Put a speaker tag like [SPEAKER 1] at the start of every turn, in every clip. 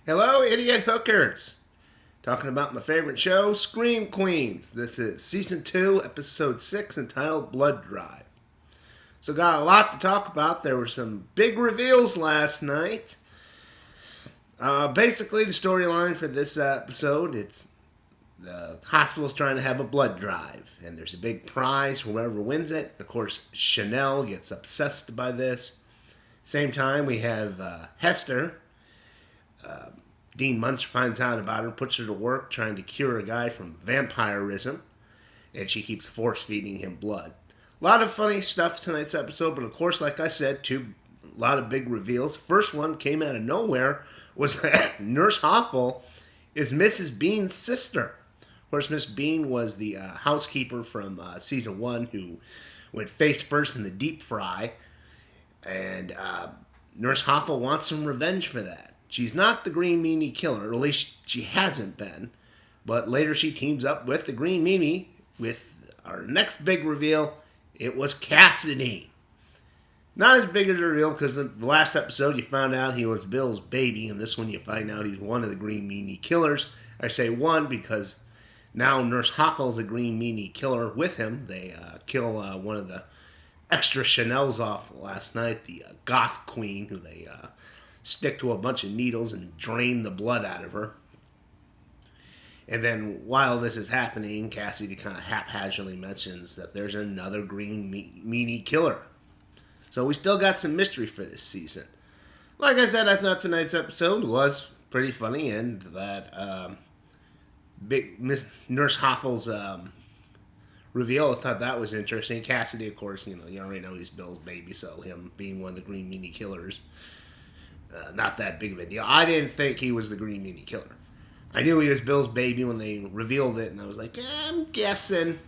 [SPEAKER 1] Hello, idiot hookers! Talking about my favorite show, Scream Queens. This is season 2, episode 6, entitled Blood Drive. So, got a lot to talk about. There were some big reveals last night. Basically, the storyline for this episode, it's the hospital's trying to have a blood drive, and there's a big prize for whoever wins it. Of course, Chanel gets obsessed by this. Same time, we have Hester. Dean Munch finds out about her, puts her to work trying to cure a guy from vampirism, and she keeps force feeding him blood. A lot of funny stuff tonight's episode, but of course, like I said, a lot of big reveals. First one came out of nowhere was that Nurse Hoffel is Mrs. Bean's sister. Of course, Miss Bean was the housekeeper from season 1 who went face first in the deep fry, and Nurse Hoffel wants some revenge for that. She's not the Green Meanie killer, or at least she hasn't been. But later she teams up with the Green Meanie with our next big reveal. It was Cassidy. Not as big as a reveal because in the last episode you found out he was Bill's baby, and this one you find out he's one of the Green Meanie killers. I say one because now Nurse Hoffel's a Green Meanie killer with him. They kill one of the extra Chanels off last night, the goth queen, who they stick to a bunch of needles and drain the blood out of her. And then while this is happening, Cassidy kind of haphazardly mentions that there's another Green Meanie killer. So we still got some mystery for this season. Like I said, I thought tonight's episode was pretty funny, and that big Nurse Hoffel's reveal, I thought that was interesting. Cassidy, of course, you already know he's Bill's baby, so him being one of the Green Meanie killers, not that big of a deal. I didn't think he was the Green Meanie killer. I knew he was Bill's baby when they revealed it, and I was like, I'm guessing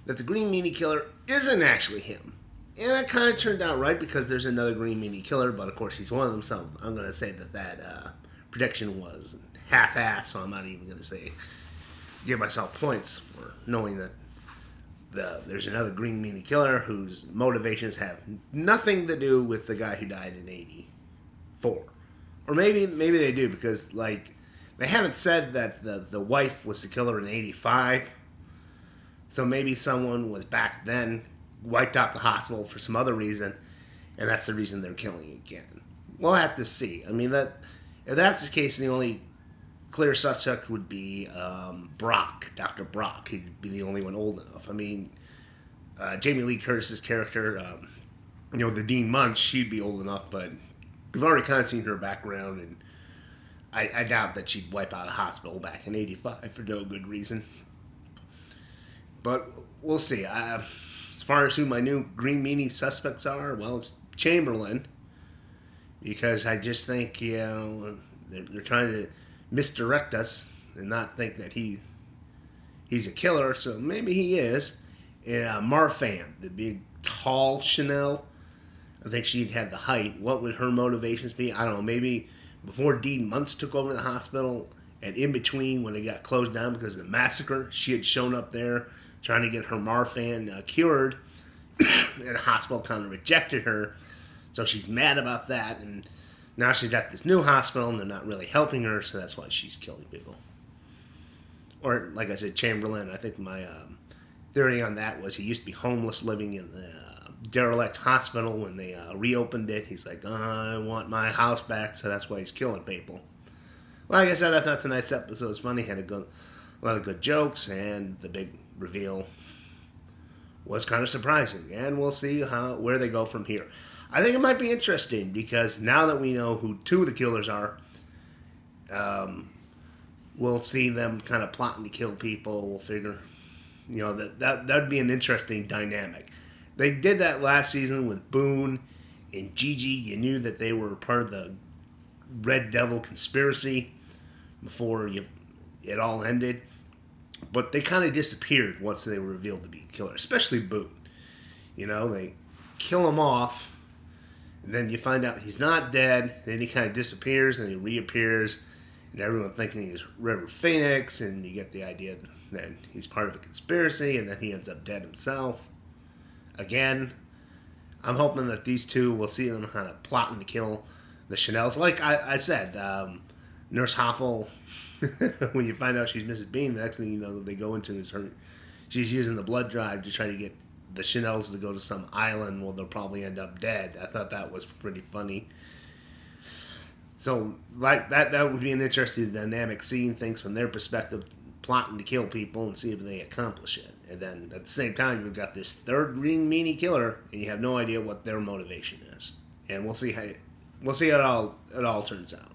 [SPEAKER 1] that the Green Meanie killer isn't actually him. And that kind of turned out right because there's another Green Meanie killer, but of course he's one of them, so I'm going to say that prediction was half-assed, so I'm not even going to say give myself points for knowing that there's another Green Meanie killer whose motivations have nothing to do with the guy who died in 84. Or maybe they do, because they haven't said that the wife was the killer in 85. So maybe someone was back then, wiped out the hospital for some other reason, and that's the reason they're killing again. We'll have to see. I mean, if that's the case, the only clear suspect would be Brock, Dr. Brock. He'd be the only one old enough. I mean, Jamie Lee Curtis's character, the Dean Munch, she'd be old enough, but we've already kind of seen her background, and I doubt that she'd wipe out a hospital back in 85 for no good reason. But we'll see. As far as who my new Green Meanie suspects are, well, it's Chamberlain. Because I just think, they're trying to misdirect us and not think that he's a killer, so maybe he is. And Marfan, the big, tall Chanel, I think she'd had the height. What would her motivations be? I don't know. Maybe before Dean Muntz took over the hospital, and in between when it got closed down because of the massacre, she had shown up there trying to get her Marfan cured, and the hospital kind of rejected her, so she's mad about that, and now she's at this new hospital, and they're not really helping her, so that's why she's killing people. Or, like I said, Chamberlain, I think my theory on that was he used to be homeless living in the derelict hospital. When they reopened it, he's like, I want my house back, so that's why he's killing people. Like I said, I thought tonight's episode was funny, had a lot of good jokes, and the big reveal was kind of surprising, and we'll see where they go from here. I think it might be interesting, because now that we know who two of the killers are, we'll see them kind of plotting to kill people. We'll figure, that'd be an interesting dynamic. They did that last season with Boone and Gigi. You knew that they were part of the Red Devil conspiracy before it all ended. But they kind of disappeared once they were revealed to be killers, especially Boone. They kill him off, and then you find out he's not dead, and then he kind of disappears, and he reappears, and everyone thinking he's River Phoenix, and you get the idea that he's part of a conspiracy, and then he ends up dead himself. Again, I'm hoping that these two, we'll see them kind of plotting to kill the Chanels. Like I said, Nurse Hoffel, when you find out she's Mrs. Bean, the next thing you know that they go into is her. She's using the blood drive to try to get the Chanels to go to some island where they'll probably end up dead. I thought that was pretty funny. So, like that would be an interesting dynamic, seeing things from their perspective, plotting to kill people and see if they accomplish it. And then at the same time, you've got this third green meanie killer, and you have no idea what their motivation is. And we'll see how it all turns out.